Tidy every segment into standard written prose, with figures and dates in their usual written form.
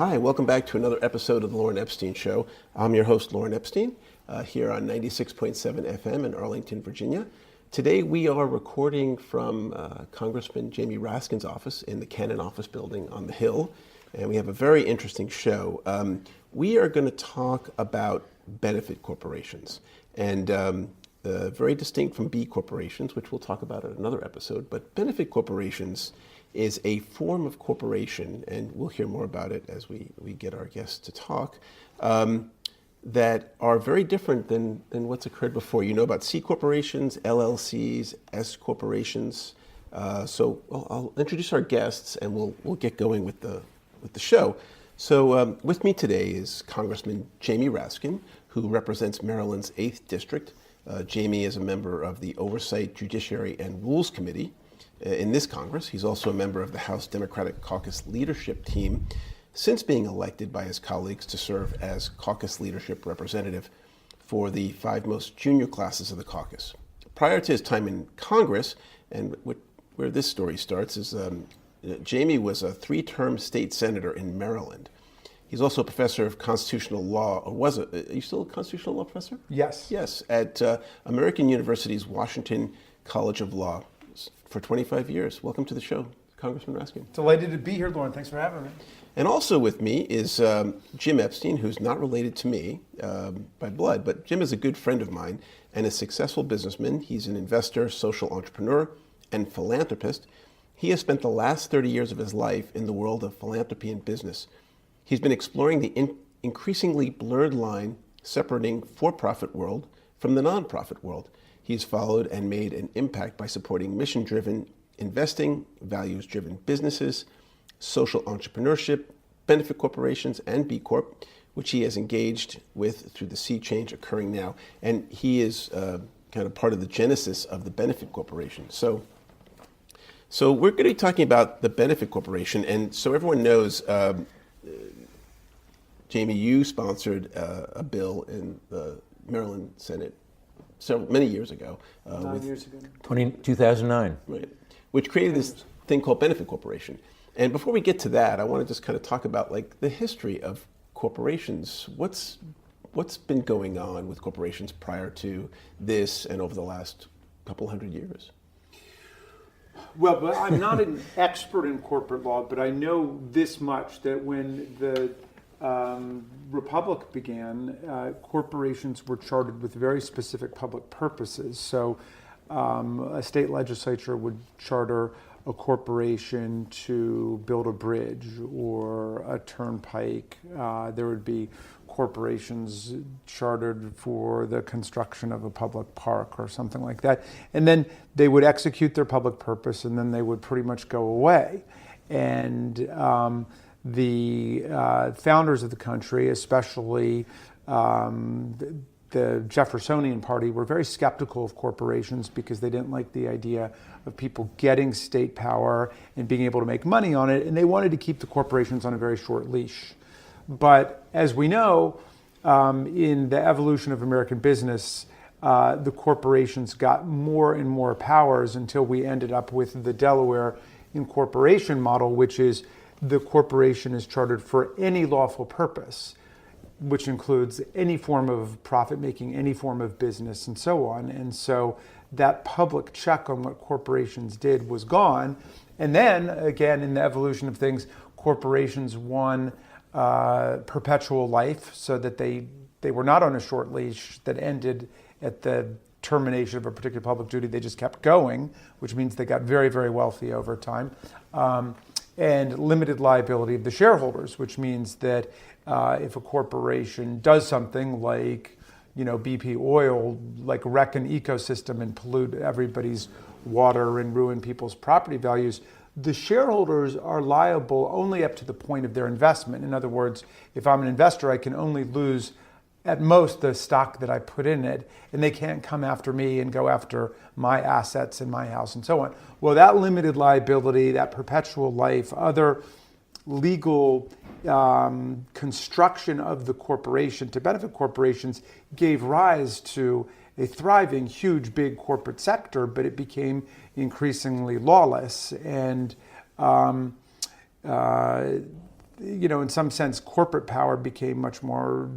Hi, welcome back to another episode of the Lauren Epstein Show. I'm your host, Lauren Epstein, here on 96.7 FM in Arlington, Virginia. Today we are recording from Congressman Jamie Raskin's office in the Cannon Office Building on the Hill, and we have a very interesting show. We are going to talk about benefit corporations, and very distinct from B corporations, which we'll talk about in another episode, but benefit corporations is a form of corporation, and we'll hear more about it as we get our guests to talk, that are very different than what's occurred before. You know about C corporations, LLCs, S corporations. So I'll introduce our guests, and we'll get going with the show. So with me today is Congressman Jamie Raskin, who represents Maryland's 8th District. Jamie is a member of the Oversight, Judiciary, and Rules Committee in this Congress. He's also a member of the House Democratic Caucus leadership team since being elected by his colleagues to serve as caucus leadership representative for the 5 most junior classes of the caucus. Prior to his time in Congress, and where this story starts is Jamie was a 3-term state senator in Maryland. He's also a professor of constitutional law, or are you still a constitutional law professor? Yes. Yes, at American University's Washington College of Law for 25 years. Welcome to the show, Congressman Raskin. Delighted to be here, Lauren. Thanks for having me. And also with me is Jim Epstein, who's not related to me by blood, but Jim is a good friend of mine and a successful businessman. He's an investor, social entrepreneur, and philanthropist. He has spent the last 30 years of his life in the world of philanthropy and business. He's been exploring the increasingly blurred line separating for-profit world from the nonprofit world. He's followed and made an impact by supporting mission-driven investing, values-driven businesses, social entrepreneurship, benefit corporations, and B Corp, which he has engaged with through the sea change occurring now. And he is kind of part of the genesis of the benefit corporation. So we're going to be talking about the benefit corporation. And so everyone knows, Jamie, you sponsored a bill in the Maryland Senate many years ago. 9 years ago. 2009. Right, which created this thing called benefit corporation. And before we get to that, I want to just kind of talk about like the history of corporations. What's been going on with corporations prior to this and over the last couple hundred years? Well, but I'm not an expert in corporate law, but I know this much, that when the Republic began, corporations were chartered with very specific public purposes. So a state legislature would charter a corporation to build a bridge or a turnpike. There would be corporations chartered for the construction of a public park or something like that. And then they would execute their public purpose, and then they would pretty much go away. And the founders of the country, especially the Jeffersonian Party, were very skeptical of corporations because they didn't like the idea of people getting state power and being able to make money on it, and they wanted to keep the corporations on a very short leash. But as we know, in the evolution of American business, the corporations got more and more powers until we ended up with the Delaware incorporation model, which is the corporation is chartered for any lawful purpose, which includes any form of profit making, any form of business, and so on. And so that public check on what corporations did was gone. And then, again, in the evolution of things, corporations won perpetual life, so that they were not on a short leash that ended at the termination of a particular public duty. They just kept going, which means they got very, very wealthy over time. And limited liability of the shareholders, which means that if a corporation does something like, BP Oil, like wreck an ecosystem and pollute everybody's water and ruin people's property values, the shareholders are liable only up to the point of their investment. In other words, if I'm an investor, I can only lose at most the stock that I put in it, and they can't come after me and go after my assets and my house and so on. Well, that limited liability, that perpetual life, other legal construction of the corporation to benefit corporations gave rise to a thriving, huge, big corporate sector, but it became increasingly lawless. And in some sense, corporate power became much more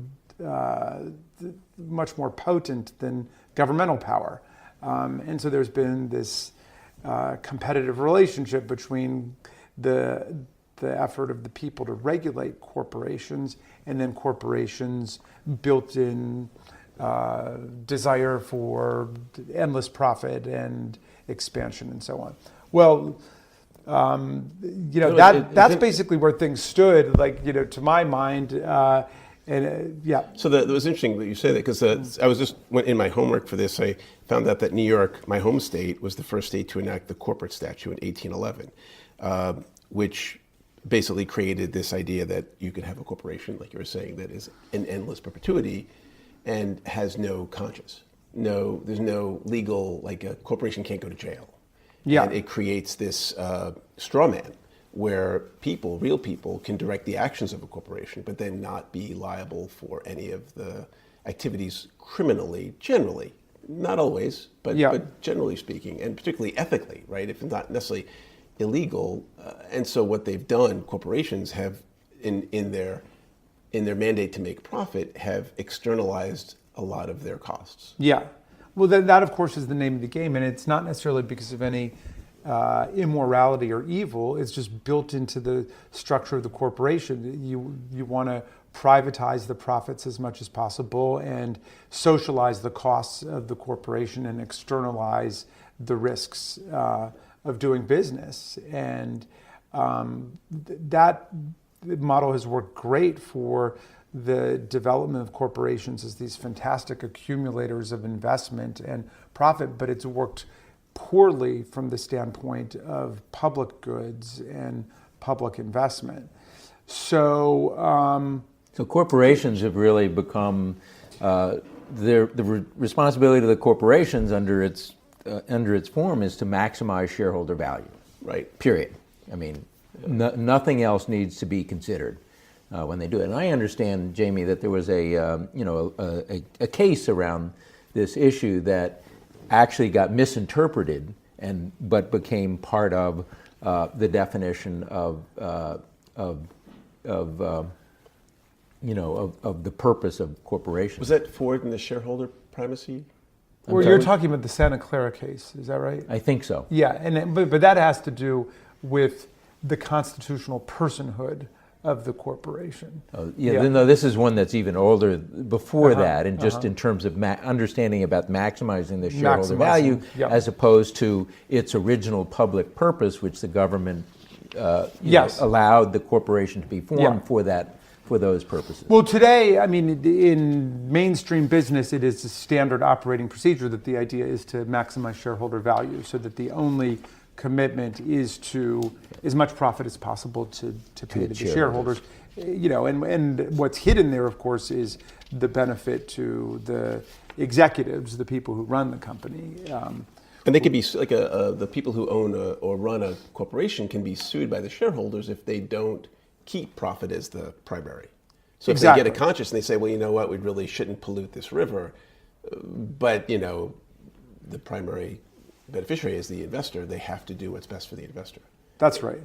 potent than governmental power. And so there's been this competitive relationship between the effort of the people to regulate corporations and then corporations' built-in desire for endless profit and expansion and so on. Well, that's basically where things stood, to my mind. Yeah. So that was interesting that you say that, because I was just in my homework for this, I found out that New York, my home state, was the first state to enact the corporate statute in 1811, which basically created this idea that you could have a corporation, like you were saying, that is in endless perpetuity and has no conscience. There's no legal, like a corporation can't go to jail. Yeah. And it creates this straw man where real people can direct the actions of a corporation, but then not be liable for any of the activities criminally, generally. Not always, but generally speaking, and particularly ethically, right? If not necessarily illegal. And so what they've done, corporations have, in their mandate to make profit, have externalized a lot of their costs. Yeah. Well, that of course is the name of the game, and it's not necessarily because of any immorality or evil. It's just built into the structure of the corporation. You want to privatize the profits as much as possible and socialize the costs of the corporation and externalize the risks of doing business. And that model has worked great for the development of corporations as these fantastic accumulators of investment and profit, but it's worked poorly from the standpoint of public goods and public investment. So corporations have really become the responsibility of the corporations under its form is to maximize shareholder value. Right. Period. I mean, nothing else needs to be considered when they do it. And I understand, Jamie, that there was a case around this issue that actually got misinterpreted but became part of the definition of the purpose of corporations. Was that Ford and the shareholder primacy? Well, you're talking about the Santa Clara case, is that right? I think so. Yeah, but that has to do with the constitutional personhood of the corporation. No, this is one that's even older before that, and just in terms of understanding about maximizing the shareholder value, as opposed to its original public purpose, which the government allowed the corporation to be formed for those purposes. Well, today, I mean, in mainstream business, it is a standard operating procedure that the idea is to maximize shareholder value, so that the only commitment is to as much profit as possible to pay the shareholders. And what's hidden there, of course, is the benefit to the executives, the people who run the company. And they could be like the people who own or run a corporation can be sued by the shareholders if they don't keep profit as the primary. So if they get a conscience and they say, well, you know what, we really shouldn't pollute this river, but the primary beneficiary is the investor, they have to do what's best for the investor. That's right.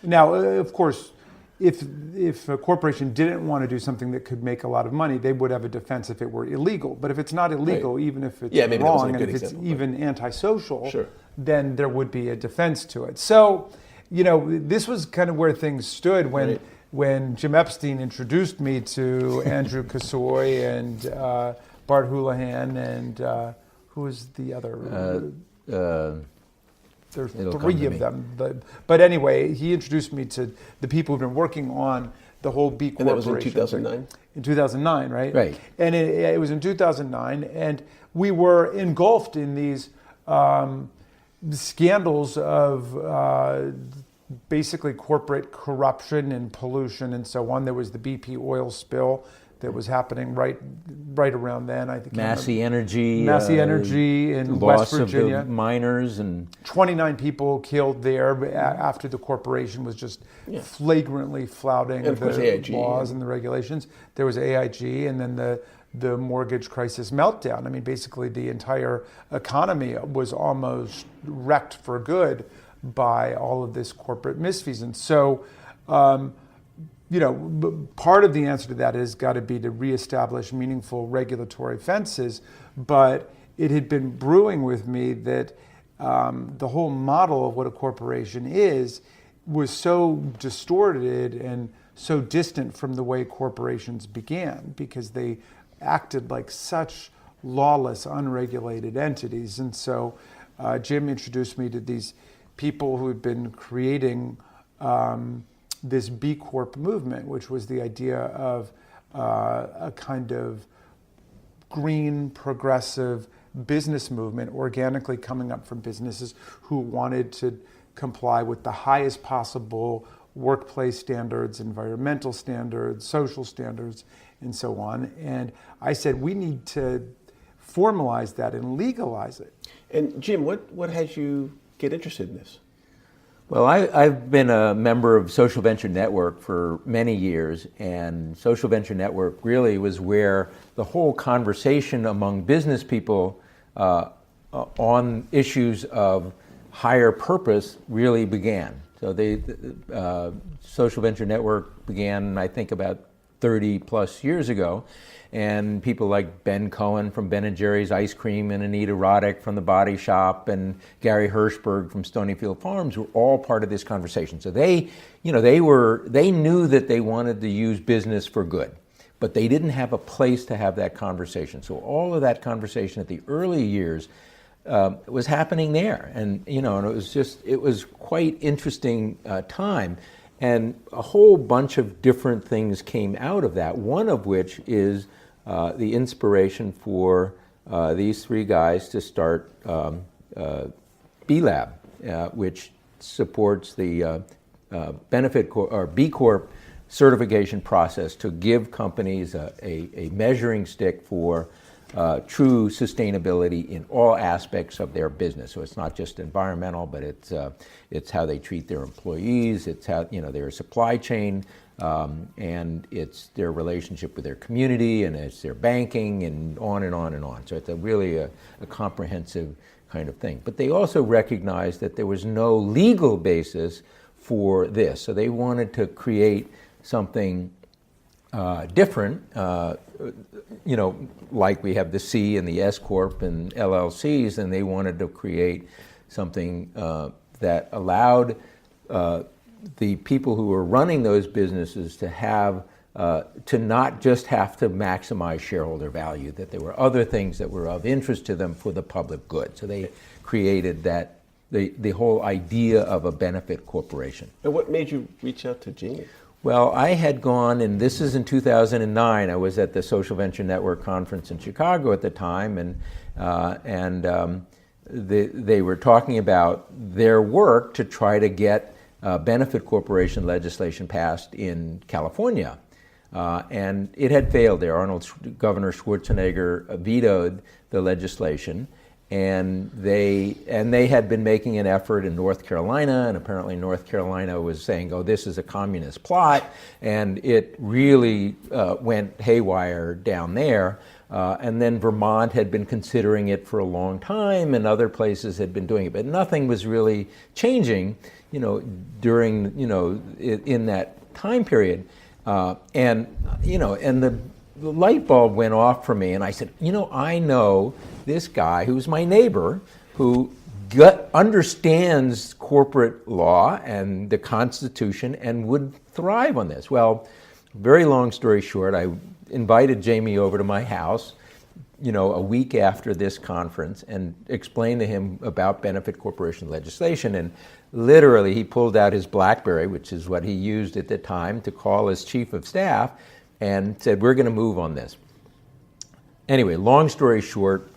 Now, of course, if a corporation didn't want to do something that could make a lot of money, they would have a defense if it were illegal. But if it's not illegal, even if it's wrong, and if it's even antisocial, then there would be a defense to it. So, this was kind of where things stood when Jim Epstein introduced me to Andrew Kasoy and Bart Houlihan and who was the other? There's three of them. But anyway, he introduced me to the people who've been working on the whole B Corporation. And that was in 2009? In 2009, right? Right. And it was in 2009, and we were engulfed in these scandals of basically corporate corruption and pollution and so on. There was the BP oil spill that was happening right around then. I think Massey Energy in West Virginia. Loss of the miners and 29 people killed there after the corporation was just flagrantly flouting the laws and the regulations. There was AIG, and then the mortgage crisis meltdown. I mean, basically the entire economy was almost wrecked for good by all of this corporate misfeasance. So part of the answer to that has got to be to reestablish meaningful regulatory fences. But it had been brewing with me that the whole model of what a corporation is was so distorted and so distant from the way corporations began, because they acted like such lawless, unregulated entities. And so Jim introduced me to these people who had been creating this B Corp movement, which was the idea of a kind of green, progressive business movement organically coming up from businesses who wanted to comply with the highest possible workplace standards, environmental standards, social standards, and so on. And I said, we need to formalize that and legalize it. And Jim, what had you get interested in this? Well, I've been a member of Social Venture Network for many years, and Social Venture Network really was where the whole conversation among business people on issues of higher purpose really began. So Social Venture Network began, I think, about 30 plus years ago, and people like Ben Cohen from Ben & Jerry's Ice Cream and Anita Roddick from The Body Shop and Gary Hirschberg from Stonyfield Farms were all part of this conversation. So they knew that they wanted to use business for good, but they didn't have a place to have that conversation. So all of that conversation at the early years was happening there, and it was quite interesting time. And a whole bunch of different things came out of that, one of which is the inspiration for these three guys to start B-Lab, which supports the or B Corp certification process to give companies a measuring stick for true sustainability in all aspects of their business. So it's not just environmental, but it's how they treat their employees, it's how their supply chain, and it's their relationship with their community, and it's their banking, and on and on and on. So it's really a comprehensive kind of thing. But they also recognized that there was no legal basis for this, so they wanted to create something different, like we have the C and the S Corp and LLCs, and they wanted to create something that allowed the people who were running those businesses to have to not just have to maximize shareholder value, that there were other things that were of interest to them for the public good. So they created that the whole idea of a benefit corporation. And what made you reach out to Jamie? Well, I had gone, and this is in 2009. I was at the Social Venture Network conference in Chicago at the time, and they were talking about their work to try to get benefit corporation legislation passed in California, and it had failed there. Governor Schwarzenegger vetoed the legislation. And they had been making an effort in North Carolina, and apparently North Carolina was saying, "Oh, this is a communist plot," and it really went haywire down there. And then Vermont had been considering it for a long time, and other places had been doing it, but nothing was really changing, during in that time period. And the light bulb went off for me, and I said, I know this guy who's my neighbor who understands corporate law and the Constitution and would thrive on this. Well, very long story short, I invited Jamie over to my house, a week after this conference, and explained to him about benefit corporation legislation. And literally, he pulled out his BlackBerry, which is what he used at the time, to call his chief of staff and said, "We're going to move on this." Anyway, long story short,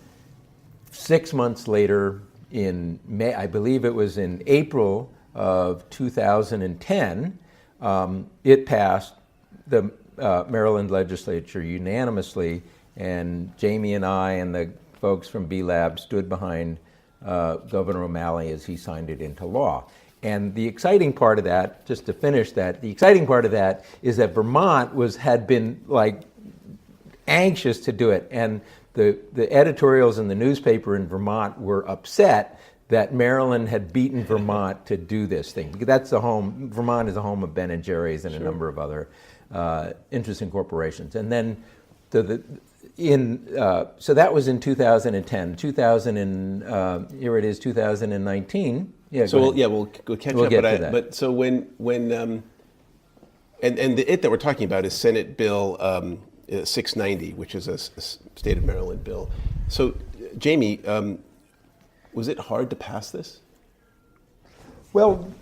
6 months later, in May, I believe it was in April of 2010, it passed the Maryland legislature unanimously, and Jamie and I and the folks from B-Lab stood behind Governor O'Malley as he signed it into law. And the exciting part of that, just to finish that, the exciting part of that is that Vermont had been anxious to do it, and the editorials in the newspaper in Vermont were upset that Maryland had beaten Vermont to do this thing. Because that's the home, Vermont is the home of Ben and Jerry's and a number of other interesting corporations. And then so that was in 2010. Here it is, 2019. Yeah. So we'll catch We'll up. get to that. But so when and the it that we're talking about is Senate Bill 690, which is a state of Maryland bill. So, Jamie, was it hard to pass this? Well,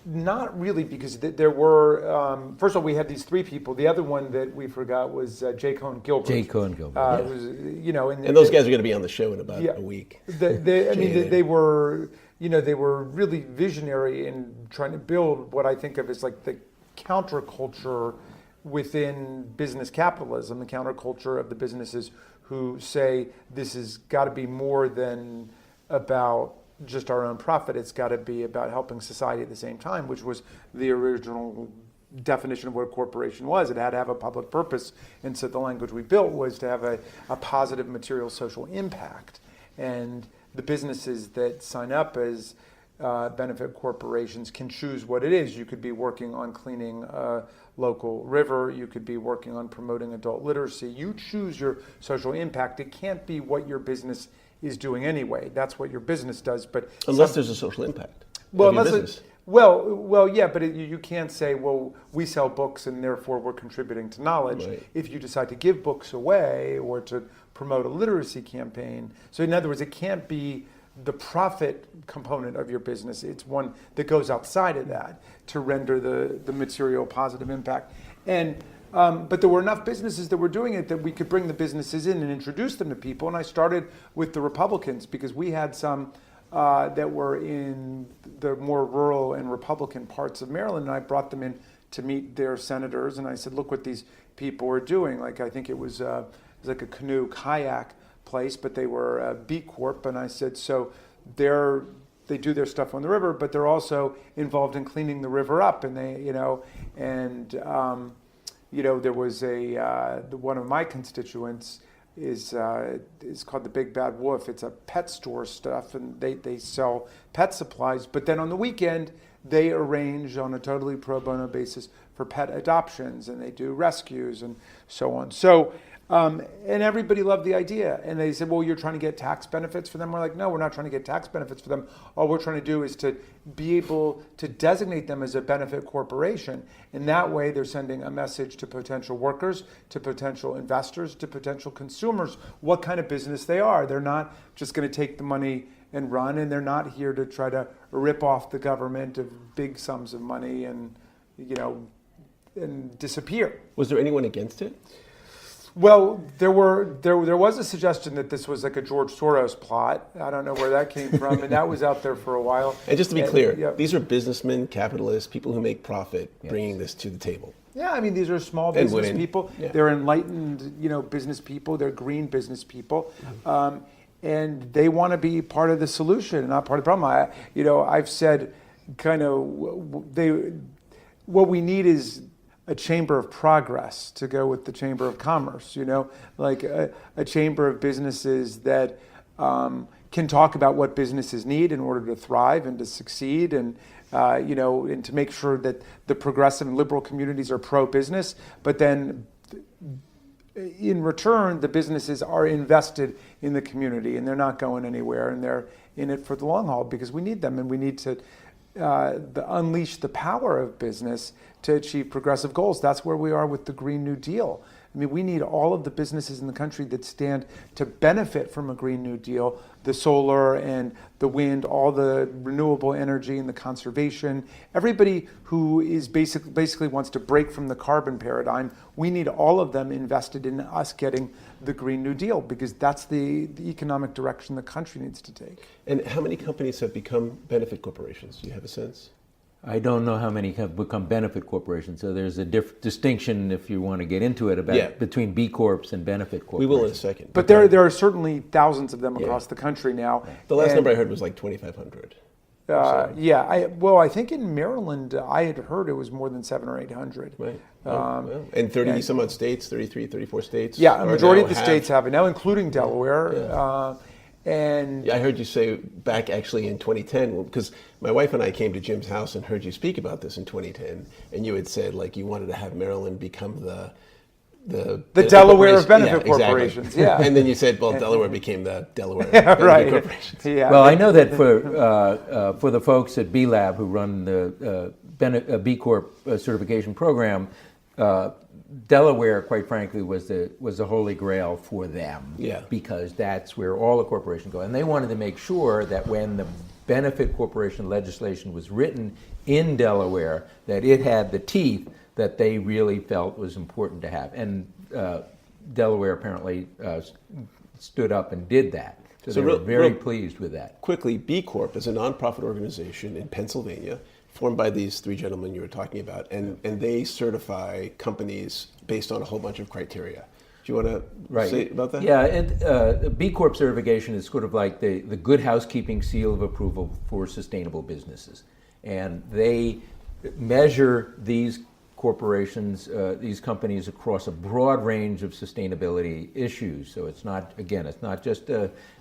not really, because there were, first of all, we had these three people. The other one that we forgot was J. Cohn Gilbert. J. Cohn Gilbert. Was, and those guys are going to be on the show in about a week. They were, they were really visionary in trying to build what I think of as like the counterculture within business capitalism, the counterculture of the businesses who say this has got to be more than about just our own profit. It's got to be about helping society at the same time, which was the original definition of what a corporation was. It had to have a public purpose. And so the language we built was to have a positive material social impact. And the businesses that sign up as benefit corporations can choose what it is. You could be working on cleaning a local river. You could be working on promoting adult literacy. You choose your social impact. It can't be what your business is doing anyway. That's what your business does. But unless there's a social impact. Well, yeah, but you can't say, well, we sell books and therefore we're contributing to knowledge. Right. If you decide to give books away or to promote a literacy campaign. So in other words, it can't be the profit component of your business. It's one that goes outside of that to render the material positive impact. And but there were enough businesses that were doing it that we could bring the businesses in and introduce them to people. And I started with the Republicans because we had some that were in the more rural and Republican parts of Maryland. And I brought them in to meet their senators. And I said, look what these people are doing. Like, I think it was like a canoe kayak place, but they were a B Corp. And I said, so they do their stuff on the river, but they're also involved in cleaning the river up. And they, there was one of my constituents is called the Big Bad Wolf. It's a pet store stuff, and they sell pet supplies. But then on the weekend, they arrange on a totally pro bono basis for pet adoptions, and they do rescues and so on. So, and everybody loved the idea. And they said, well, you're trying to get tax benefits for them. We're like, no, we're not trying to get tax benefits for them. All we're trying to do is to be able to designate them as a benefit corporation. And that way they're sending a message to potential workers, to potential investors, to potential consumers, what kind of business they are. They're not just going to take the money and run, and they're not here to try to rip off the government of big sums of money and disappear. Was there anyone against it? Well, there was a suggestion that this was like a George Soros plot. I don't know where that came from, and that was out there for a while. And just to be clear, these are businessmen, capitalists, people who make profit, bringing this to the table. Yeah, I mean, these are small business people. Yeah. They're enlightened, business people. They're green business people, and they want to be part of the solution and not part of the problem. I've said, what we need is a chamber of progress to go with the chamber of commerce, like a chamber of businesses that can talk about what businesses need in order to thrive and to succeed, and and to make sure that the progressive and liberal communities are pro-business, but then in return, the businesses are invested in the community and they're not going anywhere, and they're in it for the long haul because we need them, and we need to unleash the power of business to achieve progressive goals. That's where we are with the Green New Deal. I mean, we need all of the businesses in the country that stand to benefit from a Green New Deal, the solar and the wind, all the renewable energy and the conservation. Everybody who is basically wants to break from the carbon paradigm, we need all of them invested in us getting the Green New Deal, because that's the economic direction the country needs to take. And how many companies have become benefit corporations? Do you have a sense? I don't know how many have become benefit corporations. So there's a distinction, if you want to get into it, between B Corps and benefit corporations. We will in a second. But there are certainly thousands of them across the country now. The last number I heard was like 2,500. I think in Maryland, I had heard it was more than 700 or 800. Right. And 30 some odd states, 33, 34 states. Yeah, a majority of the states have it now, including Delaware. And Yeah, I heard you say back actually in 2010, because my wife and I came to Jim's house and heard you speak about this in 2010, and you had said like you wanted to have Maryland become the Delaware of benefit exactly. corporations. Yeah. And then you said, well, Delaware became the Delaware Yeah, benefit right. corporations. Yeah. Well, I know that for the folks at B Lab who run the B Corp certification program, Delaware, quite frankly, was the holy grail for them. Yeah. Because that's where all the corporations go, and they wanted to make sure that when the benefit corporation legislation was written in Delaware, that it had the teeth that they really felt was important to have. And Delaware apparently stood up and did that. So they were very pleased with that. Quickly, B Corp is a nonprofit organization in Pennsylvania formed by these three gentlemen you were talking about, and they certify companies based on a whole bunch of criteria. Do you want to say about that? Yeah, and B Corp certification is sort of like the good housekeeping seal of approval for sustainable businesses. And they measure these corporations, these companies across a broad range of sustainability issues. So it's not just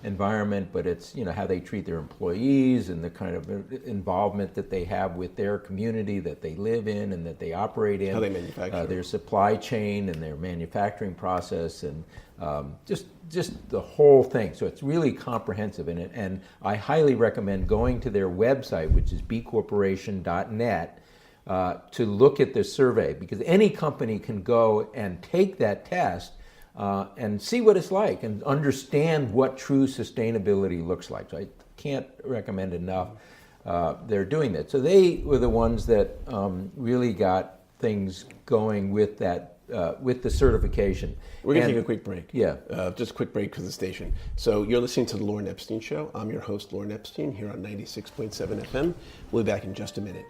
environment, but it's how they treat their employees and the kind of involvement that they have with their community that they live in and that they operate in. How they manufacture. Their supply chain and their manufacturing process and just the whole thing. So it's really comprehensive in it. And I highly recommend going to their website, which is bcorporation.net, to look at this survey, because any company can go and take that test and see what it's like and understand what true sustainability looks like. So I can't recommend enough they're doing that. So they were the ones that really got things going with that, with the certification. We're going to take a quick break. Yeah. Just a quick break for the station. So you're listening to The Lauren Epstein Show. I'm your host, Lauren Epstein, here on 96.7 FM. We'll be back in just a minute.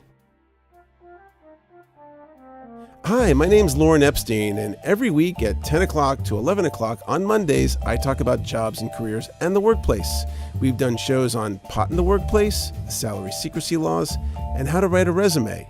Hi, my name's Lauren Epstein, and every week at 10 o'clock to 11 o'clock on Mondays, I talk about jobs and careers and the workplace. We've done shows on pot in the workplace, salary secrecy laws, and how to write a resume.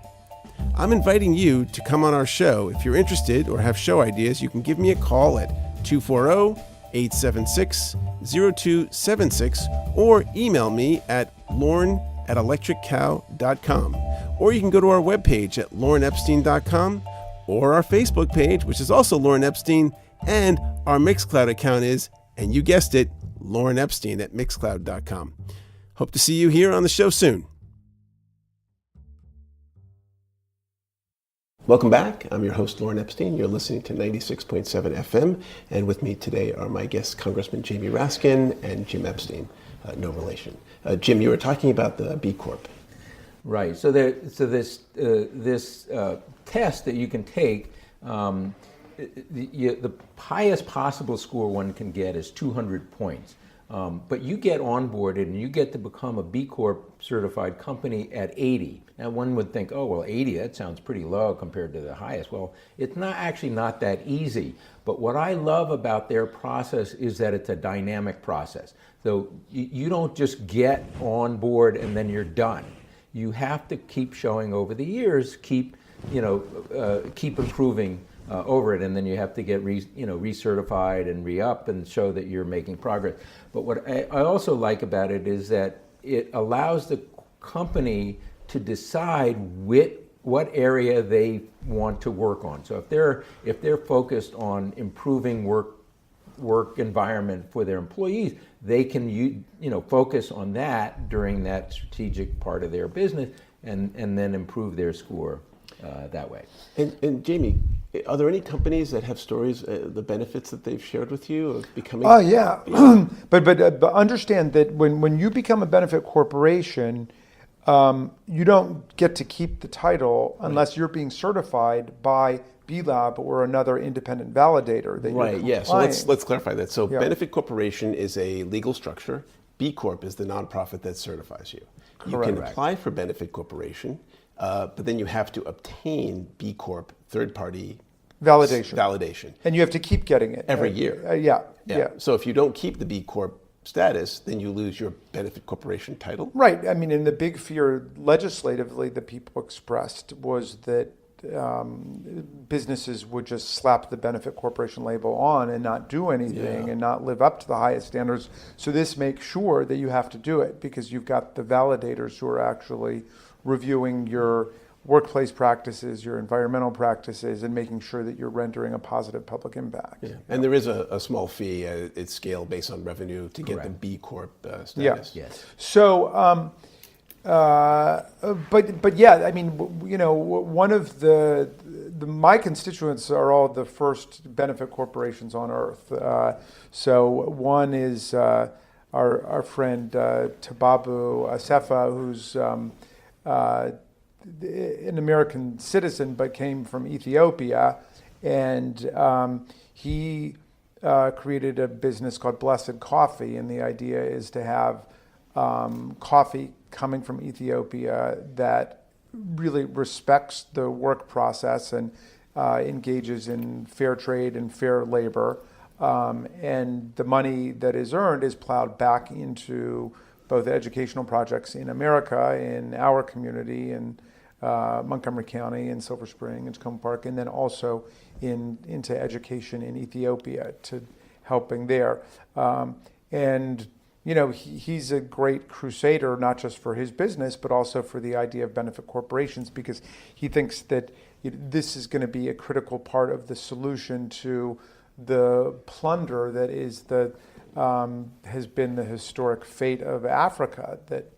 I'm inviting you to come on our show. If you're interested or have show ideas, you can give me a call at 240-876-0276 or email me at lauren@electriccow.com. Or you can go to our webpage at laurenepstein.com or our Facebook page, which is also Lauren Epstein, and our Mixcloud account is, and you guessed it, Lauren Epstein at mixcloud.com. Hope to see you here on the show soon. Welcome back. I'm your host, Lauren Epstein. You're listening to 96.7 FM, and with me today are my guests, Congressman Jamie Raskin and Jim Epstein. No relation. Jim, you were talking about the B Corp. Right. So this test that you can take, the highest possible score one can get is 200 points. But you get onboarded and you get to become a B Corp certified company at 80. Now one would think, oh, well, 80, that sounds pretty low compared to the highest. Well, it's not that easy. But what I love about their process is that it's a dynamic process. So you don't just get on board and then you're done. You have to keep showing over the years, keep improving over it, and then you have to get recertified and re-up and show that you're making progress. But what I also like about it is that it allows the company to decide what area they want to work on. So if they're focused on improving work environment for their employees, they can focus on that during that strategic part of their business and then improve their score that way. And Jamie, are there any companies that have stories, the benefits that they've shared with you of becoming? Oh yeah, but understand that when you become a benefit corporation, you don't get to keep the title unless you're being certified by B Lab or another independent validator. Right. Yeah. So let's clarify that. So benefit corporation is a legal structure. B Corp is the nonprofit that certifies you. Correct. You can apply for benefit corporation, but then you have to obtain B Corp third-party validation. And you have to keep getting it every year. Yeah. So if you don't keep the B Corp status, then you lose your benefit corporation title. Right. I mean, and the big fear legislatively that people expressed was that businesses would just slap the benefit corporation label on and not do anything and not live up to the highest standards. So this makes sure that you have to do it because you've got the validators who are actually reviewing your workplace practices, your environmental practices, and making sure that you're rendering a positive public impact. Yeah. And there is a small fee. It's scaled based on revenue to get the B Corp status. Yes. So, but yeah, I mean, one of my constituents are all the first benefit corporations on earth. So one is our friend Tababu Asefa, who's an American citizen but came from Ethiopia, and he created a business called Blessed Coffee, and the idea is to have coffee coming from Ethiopia that really respects the work process and engages in fair trade and fair labor, and the money that is earned is plowed back into both educational projects in America, in our community, in Montgomery County, in Silver Spring, in Tacoma Park, and then also into education in Ethiopia to helping there. And he's a great crusader, not just for his business, but also for the idea of benefit corporations, because he thinks that this is going to be a critical part of the solution to the plunder that is has been the historic fate of Africa, that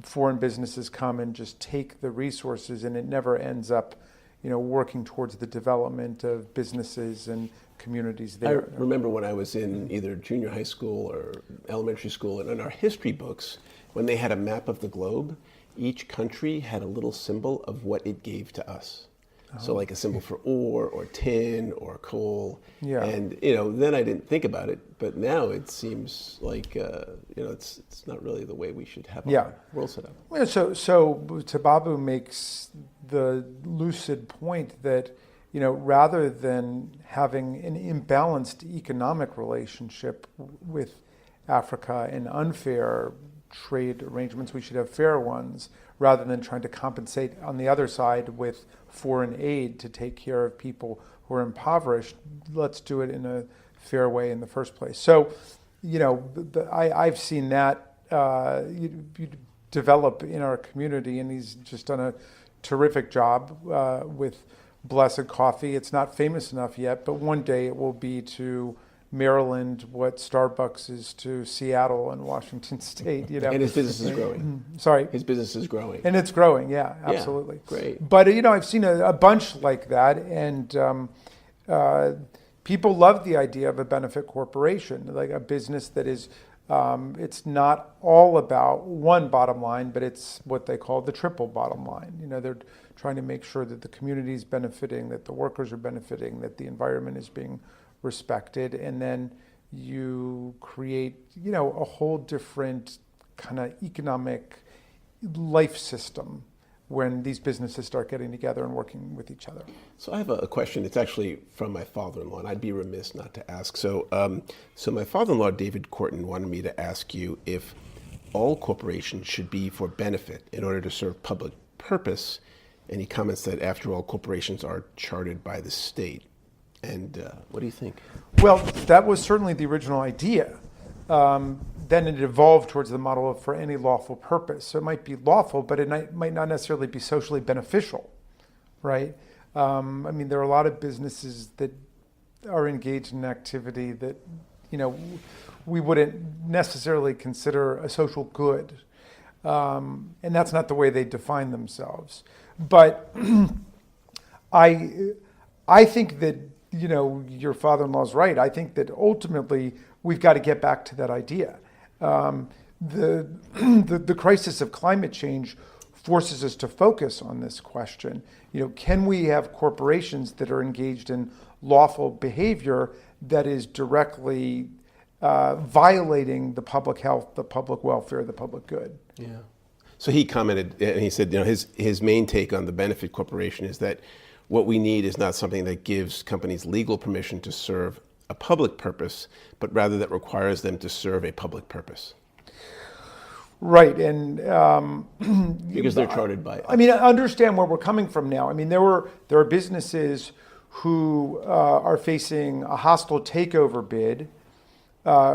foreign businesses come and just take the resources, and it never ends up working towards the development of businesses and communities there. I remember when I was in either junior high school or elementary school, and in our history books, when they had a map of the globe, each country had a little symbol of what it gave to us. So like a symbol for ore or tin or coal. Yeah. And then I didn't think about it, but now it seems like it's not really the way we should have our world set up. Yeah, so Tababu makes the lucid point that rather than having an imbalanced economic relationship with Africa and unfair trade arrangements, we should have fair ones, rather than trying to compensate on the other side with foreign aid to take care of people who are impoverished. Let's do it in a fair way in the first place. So, I've seen that develop in our community, and he's just done a terrific job with Blessed Coffee. It's not famous enough yet, but one day it will be to Maryland what Starbucks is to Seattle and Washington State. And his business is growing. Sorry? His business is growing. And it's growing, yeah, absolutely. Yeah, great. But, I've seen a bunch like that, and people love the idea of a benefit corporation, like a business that is, it's not all about one bottom line, but it's what they call the triple bottom line. They're trying to make sure that the community is benefiting, that the workers are benefiting, that the environment is being respected, and then you create, a whole different kind of economic life system when these businesses start getting together and working with each other. So I have a question. It's actually from my father-in-law, and I'd be remiss not to ask. So my father-in-law, David Corton, wanted me to ask you if all corporations should be for benefit in order to serve public purpose. And he comments that, after all, corporations are chartered by the state. And what do you think? Well, that was certainly the original idea. Then it evolved towards the model of for any lawful purpose. So it might be lawful, but it might not necessarily be socially beneficial, right? There are a lot of businesses that are engaged in activity that, we wouldn't necessarily consider a social good. And that's not the way they define themselves. But I think that, your father-in-law's right. I think that ultimately we've got to get back to that idea. The crisis of climate change forces us to focus on this question. Can we have corporations that are engaged in lawful behavior that is directly violating the public health, the public welfare, the public good? Yeah. So he commented, and he said, his main take on the benefit corporation is that what we need is not something that gives companies legal permission to serve a public purpose, but rather that requires them to serve a public purpose. Right, and Because they're chartered by. I mean, I understand where we're coming from now. I mean, there are businesses who are facing a hostile takeover bid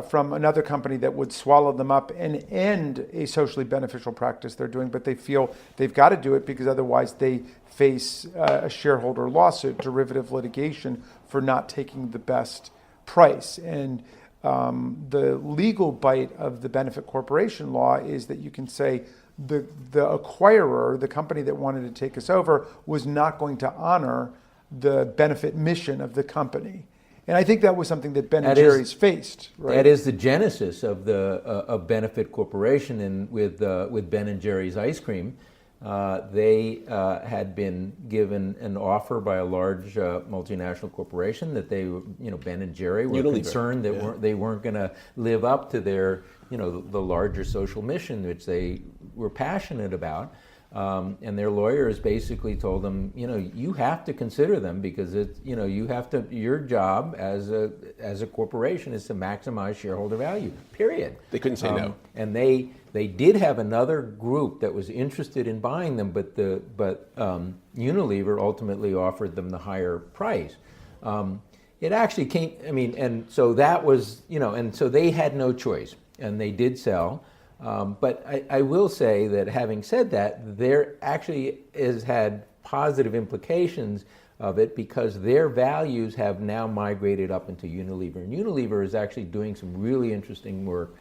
from another company that would swallow them up and end a socially beneficial practice they're doing, but they feel they've got to do it because otherwise they face a shareholder lawsuit, derivative litigation for not taking the best price. And the legal bite of the benefit corporation law is that you can say the acquirer, the company that wanted to take us over, was not going to honor the benefit mission of the company. And I think that was something that Ben and Jerry's faced. Right? That is the genesis of the of Benefit Corporation, and with Ben and Jerry's ice cream. They had been given an offer by a large multinational corporation that they, Ben and Jerry were concerned that they weren't going to live up to their, the larger social mission, which they were passionate about. And their lawyers basically told them, you have to consider them because it's, you have to. Your job as a corporation is to maximize shareholder value. Period. They couldn't say no. And they did have another group that was interested in buying them, but Unilever ultimately offered them the higher price. It actually came. I mean, and so that was, and so they had no choice, and they did sell. But I will say that having said that, there actually has had positive implications of it because their values have now migrated up into Unilever. And Unilever is actually doing some really interesting work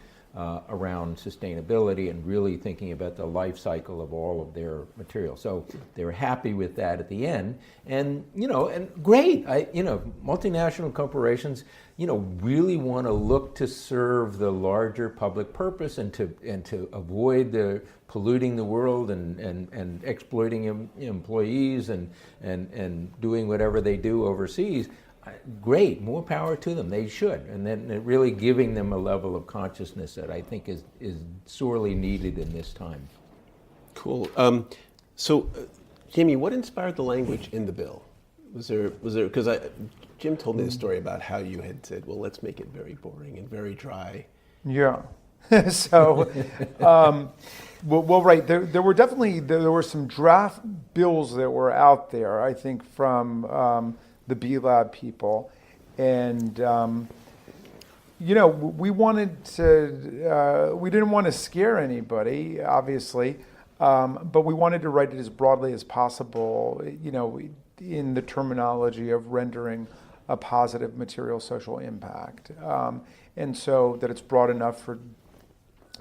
around sustainability and really thinking about the life cycle of all of their material. So they were happy with that at the end. And, and great, multinational corporations, really want to look to serve the larger public purpose and to avoid the polluting the world and exploiting employees and doing whatever they do overseas. Great, more power to them. They should, and then really giving them a level of consciousness that I think is sorely needed in this time. Cool. So, Jamie, what inspired the language in the bill? Was there? Because Jim told me the story about how you had said, "Well, let's make it very boring and very dry." Yeah. So, well, right. There were some draft bills that were out there. I think from the B-Lab people, and we wanted to. We didn't want to scare anybody, obviously, but we wanted to write it as broadly as possible. In the terminology of rendering a positive material social impact, and so that it's broad enough for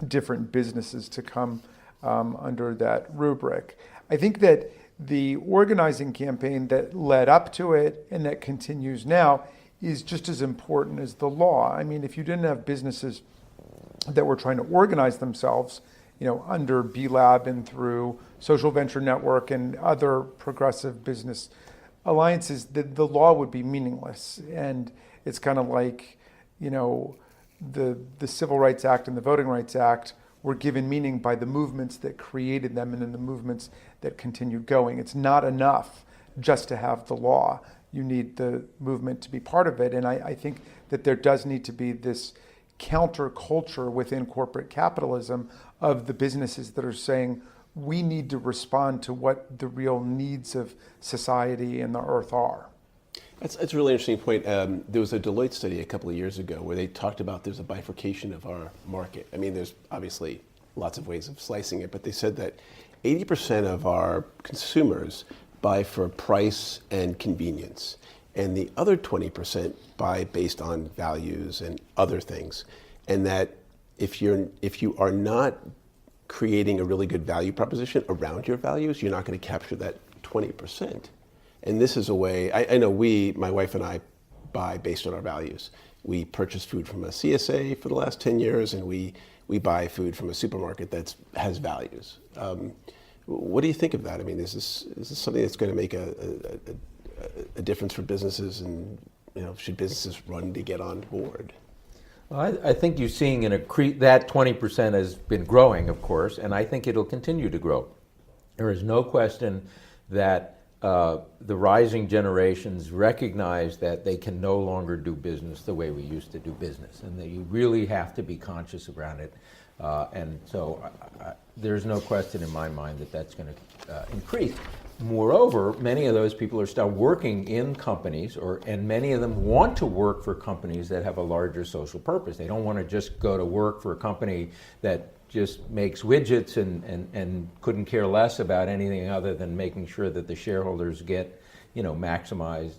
different businesses to come under that rubric. I think that the organizing campaign that led up to it and that continues now is just as important as the law. I mean, if you didn't have businesses that were trying to organize themselves, under B-Lab and through Social Venture Network and other progressive business alliances, the law would be meaningless. And it's kind of like, the Civil Rights Act and the Voting Rights Act were given meaning by the movements that created them and then the movements that continued going. It's not enough just to have the law. You need the movement to be part of it. And I think that there does need to be this counterculture within corporate capitalism of the businesses that are saying, we need to respond to what the real needs of society and the earth are. That's a really interesting point. There was a Deloitte study a couple of years ago where they talked about there's a bifurcation of our market. I mean, there's obviously lots of ways of slicing it, but they said that 80% of our consumers buy for price and convenience, and the other 20% buy based on values and other things. And that if you are not creating a really good value proposition around your values, you're not going to capture that 20%. And this is a way, I know my wife and I buy based on our values. We purchase food from a CSA for the last 10 years, and we buy food from a supermarket that has values. What do you think of that? I mean, is this something that's going to make a difference for businesses, and should businesses run to get on board? Well, I think you're seeing that 20% has been growing, of course, and I think it'll continue to grow. There is no question that the rising generations recognize that they can no longer do business the way we used to do business, and that you really have to be conscious around it. And so there's no question in my mind that that's going to increase. Moreover, many of those people are still working in companies, and many of them want to work for companies that have a larger social purpose. They don't want to just go to work for a company that just makes widgets and couldn't care less about anything other than making sure that the shareholders get, maximized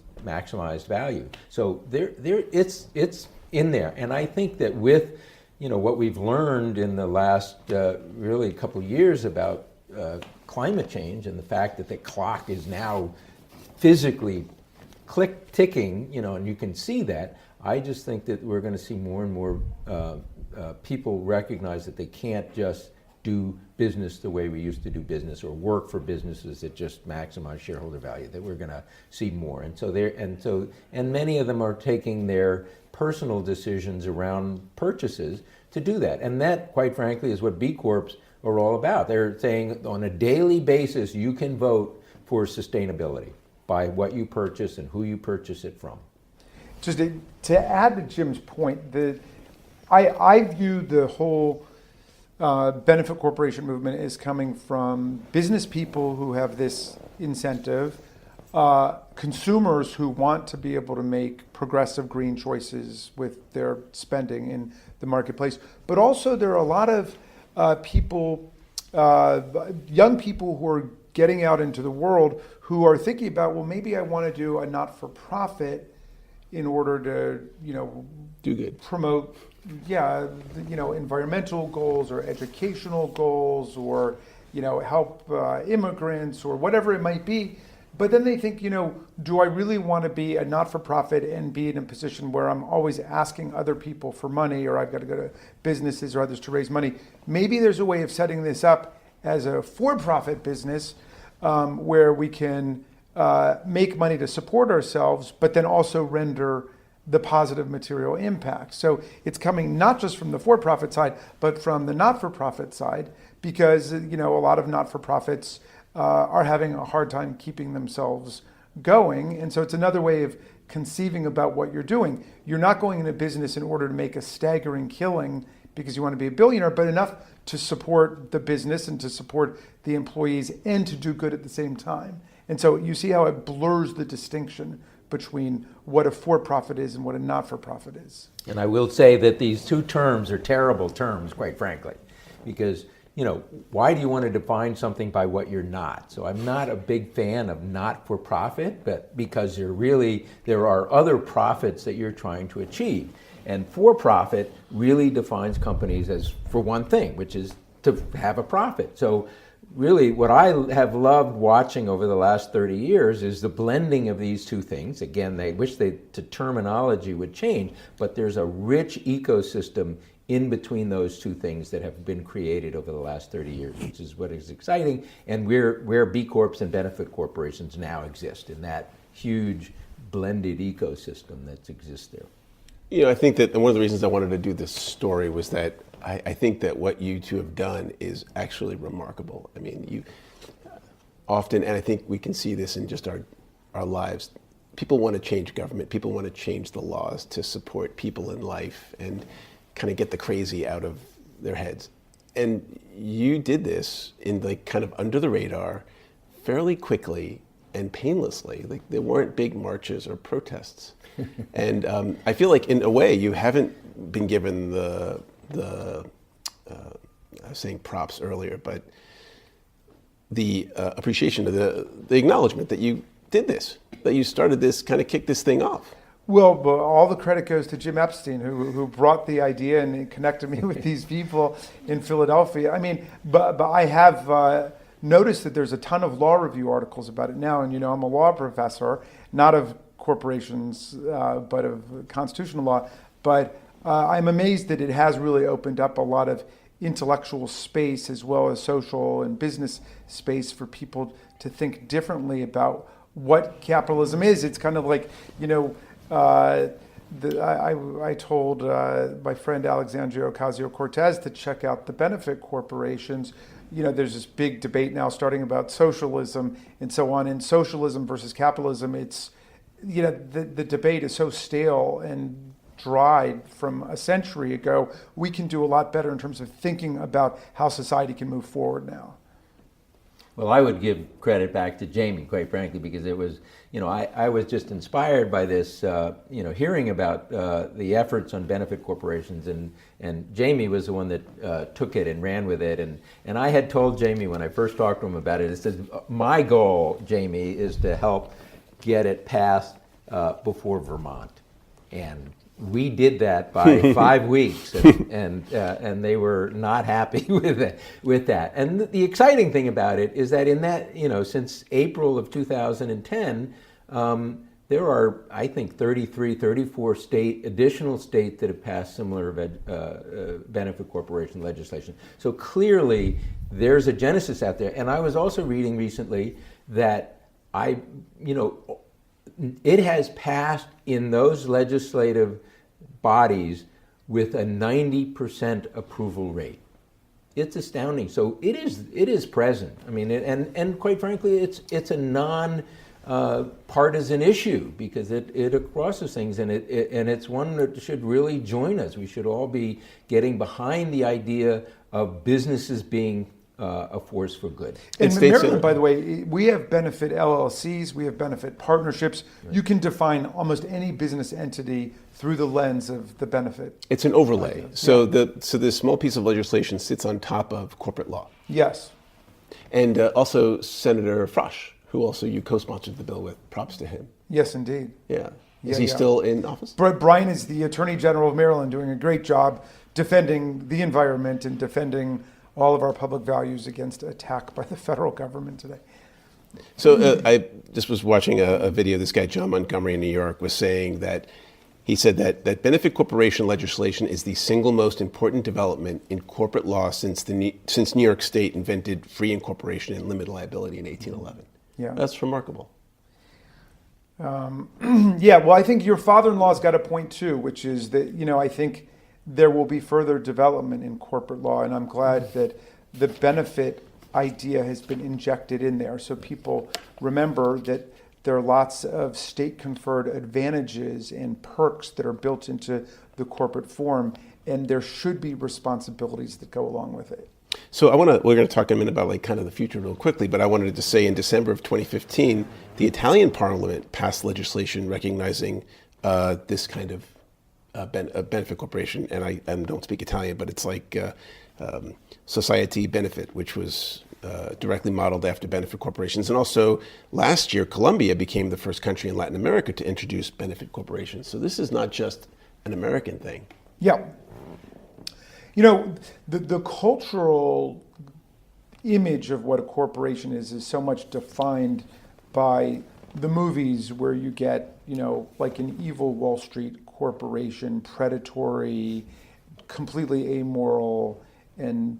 value. So it's in there, and I think that with what we've learned in the last really couple years about climate change and the fact that the clock is now physically ticking, and you can see that. I just think that we're going to see more and more people recognize that they can't just do business the way we used to do business, or work for businesses that just maximize shareholder value. That we're going to see more, and many of them are taking their personal decisions around purchases to do that, and that, quite frankly, is what B Corps are all about. They're saying on a daily basis you can vote for sustainability by what you purchase and who you purchase it from. Just to add to Jim's point, I view the whole benefit corporation movement as coming from business people who have this incentive, consumers who want to be able to make progressive green choices with their spending in the marketplace, but also there are a lot of people, young people who are getting out into the world who are thinking about, well, maybe I want to do a not-for-profit in order to, do good, promote, environmental goals or educational goals, or, help immigrants or whatever it might be. But then they think, do I really want to be a not-for-profit and be in a position where I'm always asking other people for money, or I've got to go to businesses or others to raise money? Maybe there's a way of setting this up as a for-profit business where we can make money to support ourselves, but then also render the positive material impact. So it's coming not just from the for-profit side, but from the not-for-profit side, because a lot of not-for-profits are having a hard time keeping themselves going. And so it's another way of conceiving about what you're doing. You're not going into business in order to make a staggering killing because you want to be a billionaire, but enough to support the business and to support the employees and to do good at the same time. And so you see how it blurs the distinction between what a for-profit is and what a not-for-profit is. And I will say that these two terms are terrible terms, quite frankly, because why do you want to define something by what you're not? So I'm not a big fan of not-for-profit, but because there are other profits that you're trying to achieve. And for-profit really defines companies as for one thing, which is to have a profit. So really what I have loved watching over the last 30 years is the blending of these two things. Again, they wish the terminology would change, but there's a rich ecosystem in between those two things that have been created over the last 30 years, which is what is exciting, and where B Corps and benefit corporations now exist, in that huge blended ecosystem that exists there. I think that one of the reasons I wanted to do this story was that I think that what you two have done is actually remarkable. I mean, you often, and I think we can see this in just our lives, people want to change government, people want to change the laws to support people in life and kind of get the crazy out of their heads. And you did this in kind of under the radar, fairly quickly and painlessly. Like there weren't big marches or protests. And I feel like in a way you haven't been given the I was saying props earlier, but the appreciation of the acknowledgement that you did this, that you started this, kind of kicked this thing off. Well, but all the credit goes to Jim Epstein, who brought the idea and connected me with these people in Philadelphia. I mean, but I have noticed that there's a ton of law review articles about it now. And, I'm a law professor, not of corporations, but of constitutional law. But I'm amazed that it has really opened up a lot of intellectual space as well as social and business space for people to think differently about what capitalism is. It's kind of like, I told my friend Alexandria Ocasio-Cortez to check out the benefit corporations there's this big debate now starting about socialism and so on. And socialism versus capitalism, it's, the debate is so stale and dried from a century ago. We can do a lot better in terms of thinking about how society can move forward now. Well, I would give credit back to Jamie, quite frankly, because it was, I was just inspired by this, hearing about the efforts on benefit corporations, and Jamie was the one that took it and ran with it, and I had told Jamie when I first talked to him about it, I said, my goal, Jamie, is to help get it passed before Vermont, and we did that by 5 weeks, and they were not happy with that. And the exciting thing about it is that in that, since April of 2010, there are, I think, 34 additional states that have passed similar benefit corporation legislation. So clearly, there's a genesis out there. And I was also reading recently that it has passed in those legislative bodies with a 90% approval rate. It's astounding. So it is present. I mean, and quite frankly, it's a non-partisan issue because it crosses things, and it's one that should really join us. We should all be getting behind the idea of businesses being a force for good. In Maryland, by the way, we have benefit LLCs, we have benefit partnerships. Right. You can define almost any business entity through the lens of the benefit. It's an overlay. So this small piece of legislation sits on top of corporate law. Yes. And also Senator Frosch, who also you co-sponsored the bill with. Props to him. Yes, indeed. Yeah. Is he still in office? Brian is the Attorney General of Maryland, doing a great job defending the environment and defending all of our public values against attack by the federal government today. So I just was watching a video. This guy, John Montgomery in New York, was saying that he said that benefit corporation legislation is the single most important development in corporate law since New York State invented free incorporation and limited liability in 1811. Yeah. That's remarkable. Yeah, well, I think your father-in-law's got a point too, which is that, I think there will be further development in corporate law, and I'm glad that the benefit idea has been injected in there so people remember that there are lots of state-conferred advantages and perks that are built into the corporate form, and there should be responsibilities that go along with it. So we're going to talk in a minute about kind of the future real quickly, but I wanted to say in December of 2015, the Italian parliament passed legislation recognizing this kind of a benefit corporation, and I don't speak Italian, but it's like Society Benefit, which was directly modeled after benefit corporations. And also last year, Colombia became the first country in Latin America to introduce benefit corporations. So this is not just an American thing. Yeah. The cultural image of what a corporation is so much defined by the movies where you get, like an evil Wall Street corporation, predatory, completely amoral, and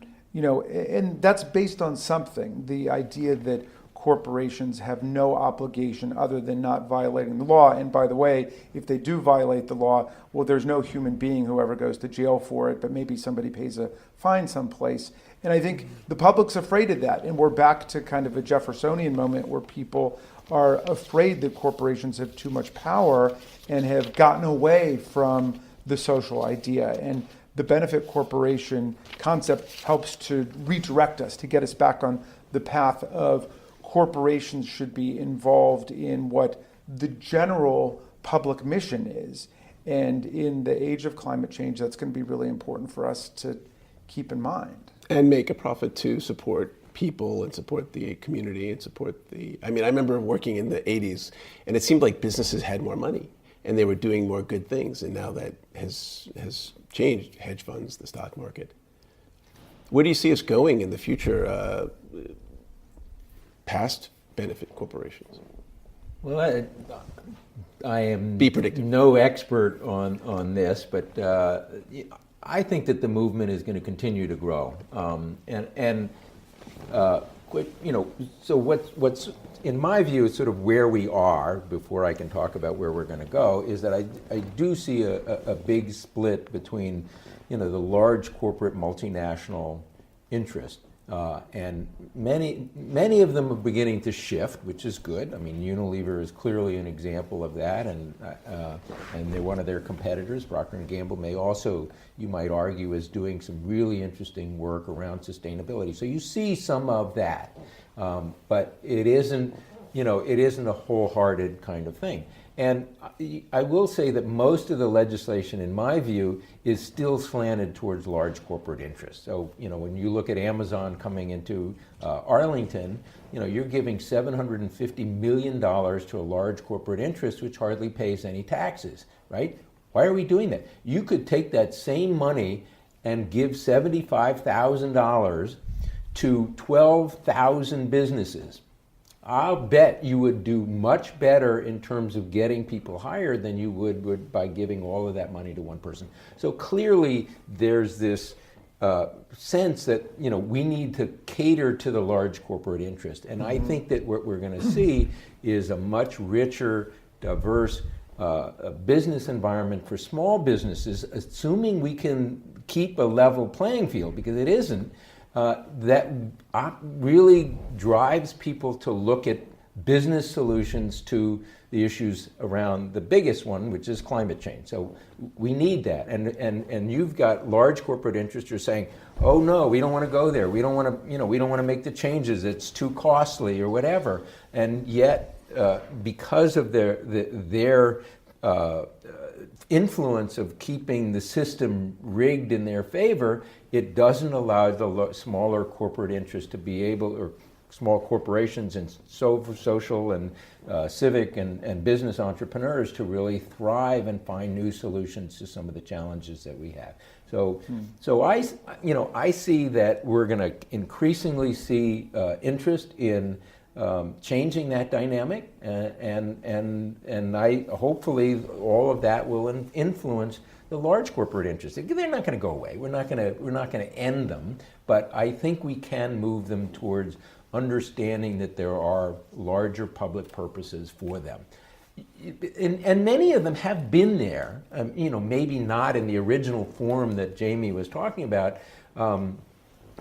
that's based on something. The idea that corporations have no obligation other than not violating the law. And by the way, if they do violate the law, well, there's no human being who ever goes to jail for it, but maybe somebody pays a fine someplace. And I think the public's afraid of that. And we're back to kind of a Jeffersonian moment where people are afraid that corporations have too much power and have gotten away from the social idea. And the benefit corporation concept helps to redirect us, to get us back on the path of corporations should be involved in what the general public mission is. And in the age of climate change, that's going to be really important for us to keep in mind. And make a profit to support people and support the community and support I remember working in the 80s, and it seemed like businesses had more money and they were doing more good things, and now that has changed. Hedge funds, the stock market. Where do you see us going in the future past benefit corporations? Well, I am Be predictive. No expert on this, but I think that the movement is going to continue to grow. So what's in my view, sort of where we are, before I can talk about where we're going to go, is that I do see a big split between, the large corporate multinational interest And many of them are beginning to shift, which is good. I mean, Unilever is clearly an example of that, and they're one of their competitors. Procter & Gamble may also, you might argue, is doing some really interesting work around sustainability. So you see some of that, but it isn't, it isn't a wholehearted kind of thing. And I will say that most of the legislation, in my view, is still slanted towards large corporate interests. So, when you look at Amazon coming into Arlington, you're giving $750 million to a large corporate interest, which hardly pays any taxes, right? Why are we doing that? You could take that same money and give $75,000 to 12,000 businesses. I'll bet you would do much better in terms of getting people hired than you would by giving all of that money to one person. So clearly there's this sense that we need to cater to the large corporate interest. And I think that what we're going to see is a much richer, diverse business environment for small businesses, assuming we can keep a level playing field, because it isn't. That really drives people to look at business solutions to the issues around the biggest one, which is climate change. So we need that. And you've got large corporate interests who are saying, oh no, we don't want to go there. We don't want to, we don't want to make the changes. It's too costly or whatever. And yet, because of their influence of keeping the system rigged in their favor, it doesn't allow the smaller corporate interests to be able, or small corporations and social and civic and business entrepreneurs to really thrive and find new solutions to some of the challenges that we have. So I see that we're going to increasingly see interest in changing that dynamic, and I hopefully all of that will influence the large corporate interests. They're not going to go away. We're not going to end them, but I think we can move them towards understanding that there are larger public purposes for them. And many of them have been there, maybe not in the original form that Jamie was talking about,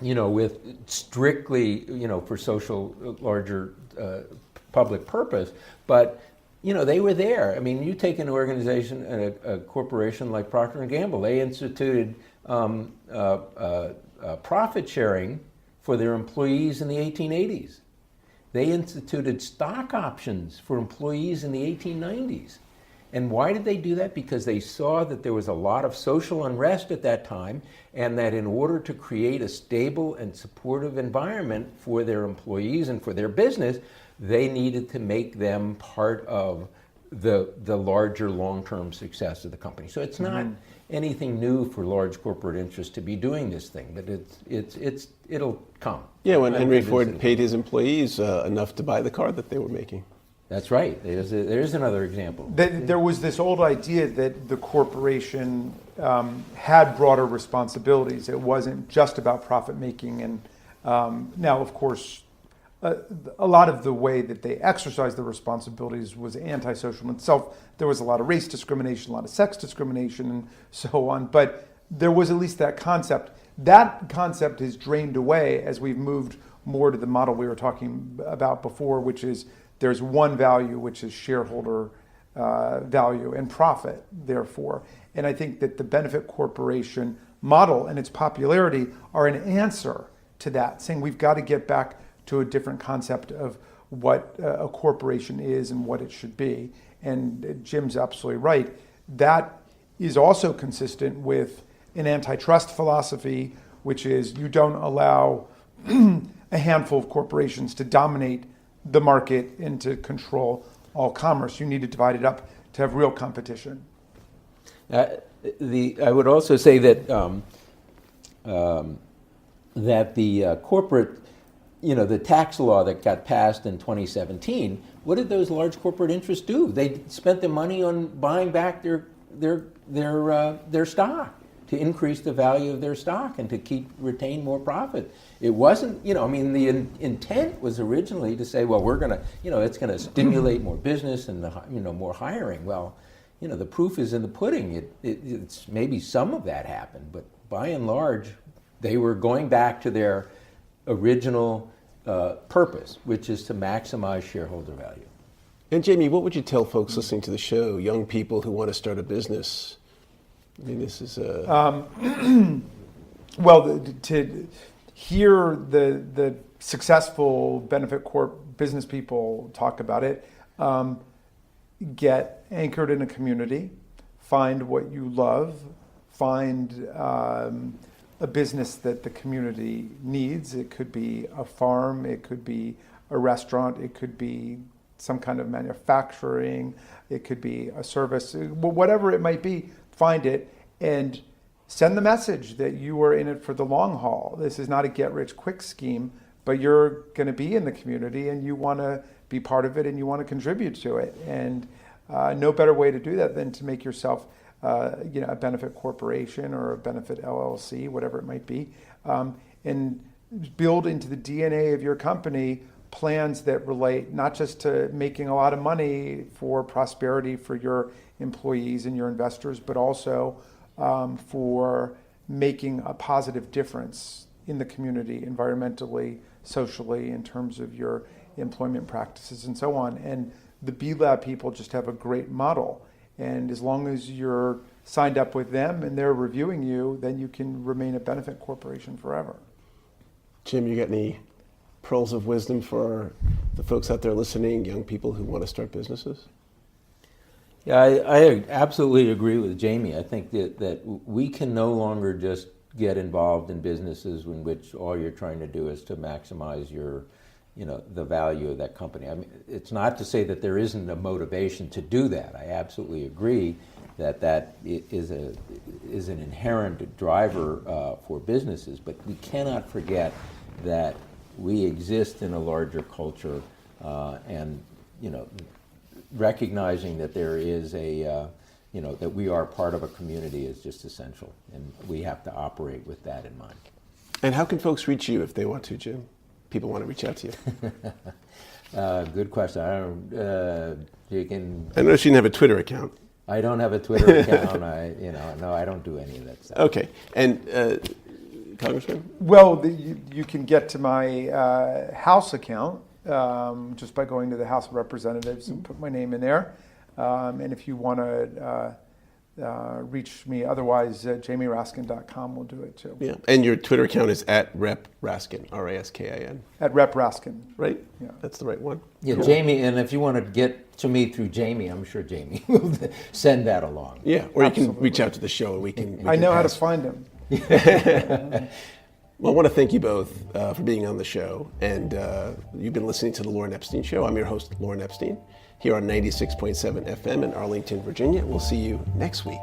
with strictly, for social, larger public purpose, but they were there. I mean, you take an organization, a corporation like Procter & Gamble, they instituted profit sharing for their employees in the 1880s. They instituted stock options for employees in the 1890s. And why did they do that? Because they saw that there was a lot of social unrest at that time, and that in order to create a stable and supportive environment for their employees and for their business, they needed to make them part of the larger long-term success of the company. So it's not anything new for large corporate interests to be doing this thing, but it'll come. Yeah, when Henry Ford paid his employees enough to buy the car that they were making. That's right. There's another example. There was this old idea that the corporation had broader responsibilities. It wasn't just about profit making. And now, of course, a lot of the way that they exercised their responsibilities was antisocial in itself. There was a lot of race discrimination, a lot of sex discrimination, and so on. But there was at least that concept. That concept is drained away as we've moved more to the model we were talking about before, which is there's one value, which is shareholder value and profit, therefore. And I think that the benefit corporation model and its popularity are an answer to that, saying we've got to get back to a different concept of what a corporation is and what it should be. And Jim's absolutely right. That is also consistent with an antitrust philosophy, which is you don't allow a handful of corporations to dominate the market and to control all commerce. You need to divide it up to have real competition. I would also say that that the corporate, the tax law that got passed in 2017, what did those large corporate interests do? They spent the money on buying back their stock to increase the value of their stock and to retain more profit. It wasn't, the intent was originally to say, well, we're going to, it's going to stimulate more business and, more hiring. Well, the proof is in the pudding. It's maybe some of that happened, but by and large, they were going back to their original purpose, which is to maximize shareholder value. And Jamie, what would you tell folks listening to the show, young people who want to start a business? I mean, this is well, to hear the successful benefit corp business people talk about it, get anchored in a community, find what you love, find a business that the community needs. It could be a farm, it could be a restaurant, it could be some kind of manufacturing, it could be a service, whatever it might be, find it and send the message that you are in it for the long haul. This is not a get-rich-quick scheme, but you're going to be in the community and you want to be part of it and you want to contribute to it. And no better way to do that than to make yourself a benefit corporation or a benefit LLC, whatever it might be, and build into the DNA of your company plans that relate not just to making a lot of money for prosperity for your employees and your investors, but also for making a positive difference in the community, environmentally, socially, in terms of your employment practices and so on. And the B-Lab people just have a great model. And as long as you're signed up with them and they're reviewing you, then you can remain a benefit corporation forever. Jim, you got any pearls of wisdom for the folks out there listening, young people who want to start businesses? Yeah, I absolutely agree with Jamie. I think that we can no longer just get involved in businesses in which all you're trying to do is to maximize your, the value of that company. I mean, it's not to say that there isn't a motivation to do that. I absolutely agree that is an inherent driver for businesses, but we cannot forget that we exist in a larger culture, and recognizing that there is that we are part of a community is just essential, and we have to operate with that in mind. And how can folks reach you if they want to, Jim? People want to reach out to you. Good question. You can. I noticed you didn't have a Twitter account. I don't have a Twitter account. No, I don't do any of that stuff. Okay, and Congressman? Well, you can get to my House account just by going to the House of Representatives and put my name in there. And if you want to reach me otherwise, jamieraskin.com will do it too. Yeah, and your Twitter account is @RepRaskin, RASKIN. @RepRaskin. Right? Yeah. That's the right one? Yeah, Cool. Jamie, and if you want to get to me through Jamie, I'm sure Jamie will send that along. Yeah, or you can Absolutely. reach out to the show and we can I know how to pass. find him. Well, I want to thank you both for being on the show. And you've been listening to The Lauren Epstein Show. I'm your host, Lauren Epstein, here on 96.7 FM in Arlington, Virginia. We'll see you next week.